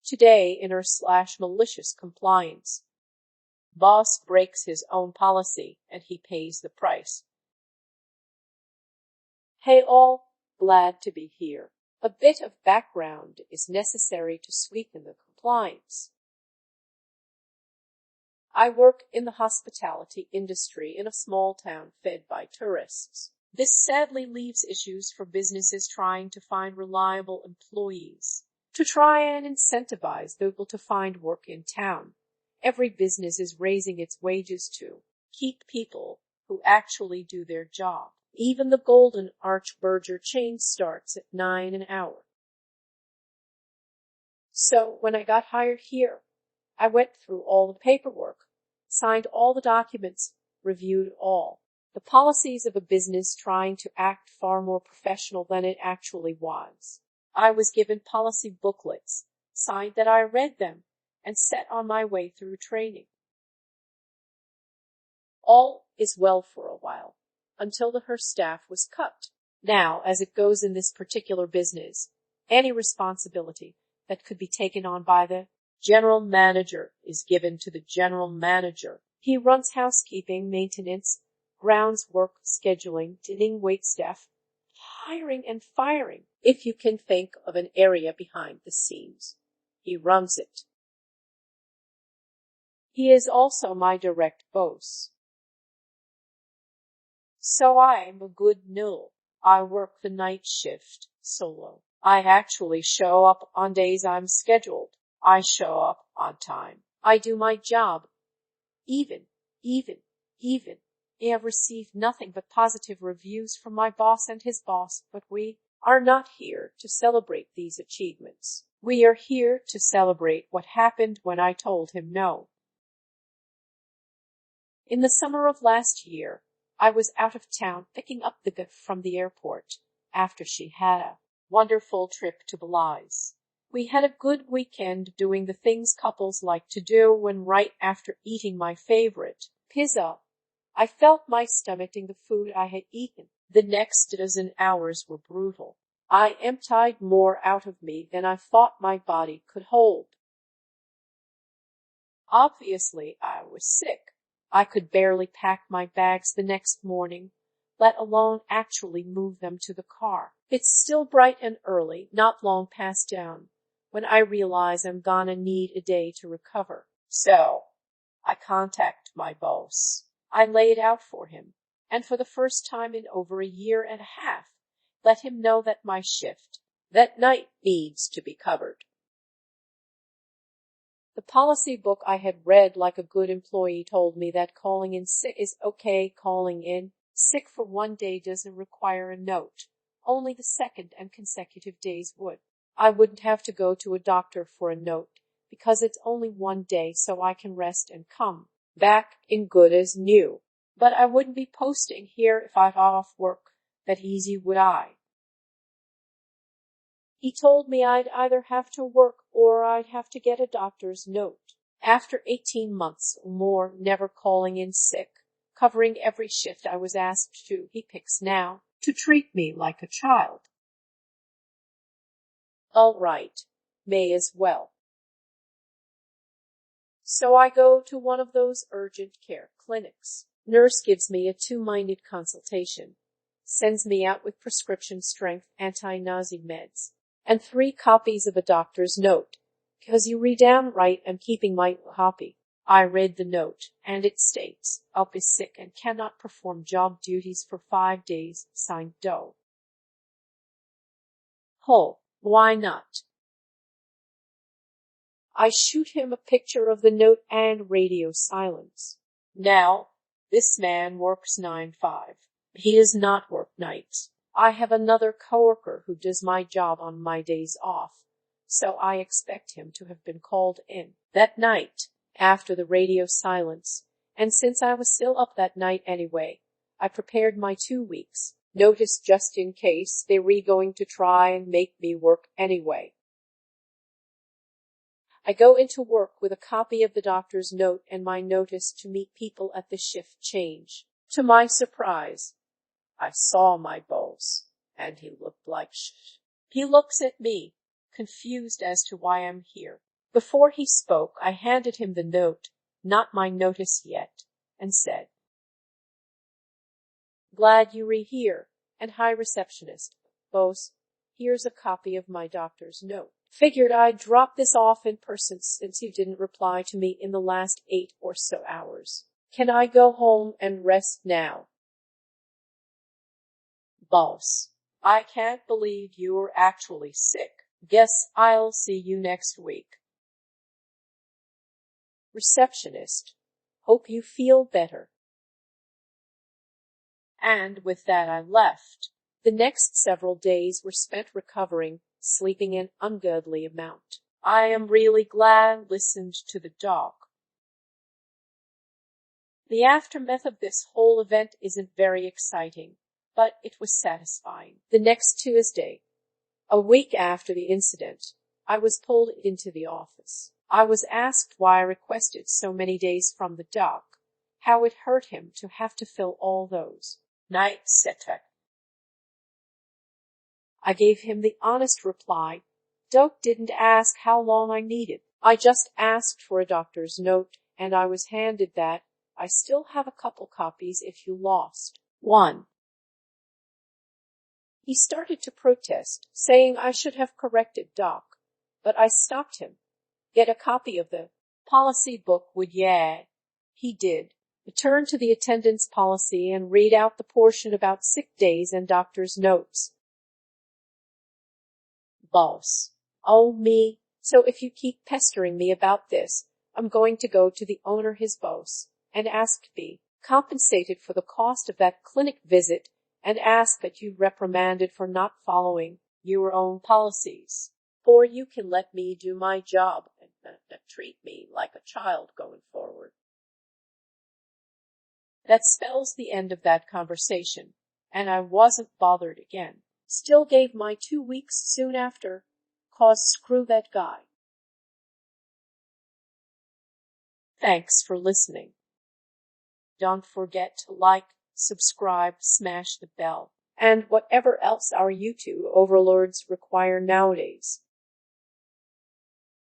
Today in r/malicious compliance. Boss breaks his own policy and he pays the price. Hey all, glad to be here. A bit of background is necessary to sweeten the compliance. I work in the hospitality industry in a small town fed by tourists. This sadly leaves issues for businesses trying to find reliable employees. To try and incentivize people to find work in town, every business is raising its wages to keep people who actually do their job. Even the Golden Arch burger chain starts at $9 an hour. So when I got hired here, I went through all the paperwork, signed all the documents, reviewed all the policies of a business trying to act far more professional than it actually was. I was given policy booklets, signed that I read them, and set on my way through training. All is well for a while, until her staff was cut. Now, as it goes in this particular business, any responsibility that could be taken on by the general manager is given to the general manager. He runs housekeeping, maintenance, grounds work, scheduling, dinning, waitstaff, hiring and firing. If you can think of an area behind the scenes, he runs it. He is also my direct boss. So I'm a good null. I work the night shift solo. I actually show up on days I'm scheduled. I show up on time. I do my job. Even. I have received nothing but positive reviews from my boss and his boss, but we are not here to celebrate these achievements. We are here to celebrate what happened when I told him no. In the summer of last year, I was out of town picking up the gift from the airport after she had a wonderful trip to Belize. We had a good weekend doing the things couples like to do when right after eating my favorite pizza, I felt my stomach eating the food I had eaten. The next dozen hours were brutal. I emptied more out of me than I thought my body could hold. Obviously, I was sick. I could barely pack my bags the next morning, let alone actually move them to the car. It's still bright and early, not long past dawn, when I realize I'm gonna need a day to recover. So, I contact my boss. I lay it out for him, and for the first time in over a year and a half, let him know that my shift that night needs to be covered. The policy book I had read like a good employee told me that calling in sick is okay. Calling in sick for one day doesn't require a note. Only the second and consecutive days would. I wouldn't have to go to a doctor for a note because it's only one day, so I can rest and come back in good as new. But I wouldn't be posting here if I'd off work that easy, would I? He told me I'd either have to work or I'd have to get a doctor's note. After 18 months or more never calling in sick, covering every shift I was asked to, he picks now to treat me like a child. All right, may as well. So I go to one of those urgent care clinics. Nurse gives me a 2-minute consultation, sends me out with prescription strength anti-nausea meds, and 3 copies of a doctor's note. Because you read down right, I'm keeping my copy. I read the note, and it states, Up is sick and cannot perform job duties for 5 days, signed Doe. Oh, why not? I shoot him a picture of the note and radio silence. Now, this man works 9-5. He does not work nights. I have another coworker who does my job on my days off, so I expect him to have been called in that night after the radio silence, and since I was still up that night anyway, I prepared my 2 weeks' notice just in case they were going to try and make me work anyway. I go into work with a copy of the doctor's note and my notice to meet people at the shift change. To my surprise, I saw my boss, and he looked like He looks at me, confused as to why I'm here. Before he spoke, I handed him the note, not my notice yet, and said, "Glad you re here, and hi receptionist. Boss, here's a copy of my doctor's note. Figured I'd drop this off in person since you didn't reply to me in the last 8 or so hours. Can I go home and rest now?" Boss, I can't believe you're actually sick. Guess I'll see you next week. Receptionist, hope you feel better. And with that I left. The next several days were spent recovering, sleeping an ungodly amount. I am really glad I listened to the dog. The aftermath of this whole event isn't very exciting, but it was satisfying. The next Tuesday, a week after the incident, I was pulled into the office. I was asked why I requested so many days from the doc, how it hurt him to have to fill all those nights, etc. I gave him the honest reply, "Doc didn't ask how long I needed. I just asked for a doctor's note, and I was handed that. I still have a couple copies if you lost one." He started to protest, saying I should have corrected Doc, but I stopped him. "Get a copy of the policy book, would ya?" He did. Return to the attendance policy and read out the portion about sick days and doctor's notes. Boss, oh me, so if you keep pestering me about this, I'm going to go to the owner, his boss, and ask to be compensated for the cost of that clinic visit, and ask that you reprimanded for not following your own policies. Or you can let me do my job and treat me like a child going forward. That spells the end of that conversation, and I wasn't bothered again. Still gave my 2 weeks soon after, 'cause screw that guy. Thanks for listening. Don't forget to like, subscribe, smash the bell, and whatever else our YouTube overlords require nowadays.